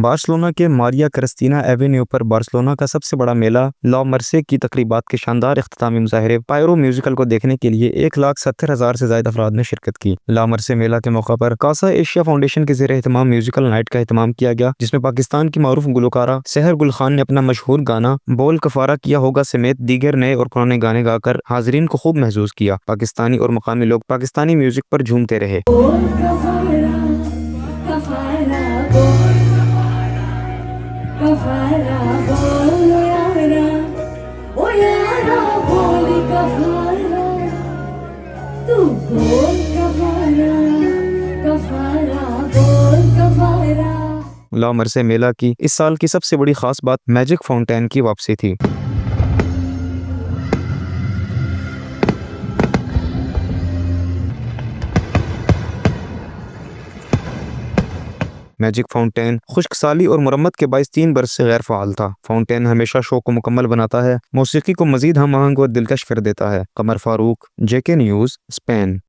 Barcelona के Maria Christina Avenue पर Barcelona का सबसे बड़ा मेला ला मर्से की तकरीबात के शानदार इख्तितामी मुजाहरे पायरो म्यूजिकल को देखने के लिए 1,70,000 से ज्यादा अफराद ने शिरकत की। ला मर्से मेला के मौका पर कासा एशिया फाउंडेशन के ज़ेर एहतमाम म्यूजिकल नाइट का एहतमाम किया गया, जिसमें पाकिस्तान की मारूफ गुलकारा सहर गुल खान ने अपना मशहूर गाना बोल कफारा किया होगा समेत दीगर नए और पुराने गाने गाकर हाजरीन को खूब महसूस किया। पाकिस्तानी और मकामी लोग पाकिस्तानी म्यूजिक पर झूमते रहे। कफारा बोल यारा ओ यारा बोल कफारा तू बोल कफारा कफारा बोल कफारा। ला मर्से मेला की इस साल की सबसे बड़ी खास बात मैजिक फाउंटेन की वापसी थी। मैजिक फाउंटेन खुश्कसाली और मुरम्मत के बायस 3 बरस से गैर फ़ाल था। फाउंटेन हमेशा शो को मुकम्मल बनाता है, मौसीकी को मज़ीद हम आहंग व दिलकश कर देता है। कमर फारूक, JK न्यूज़, स्पेन।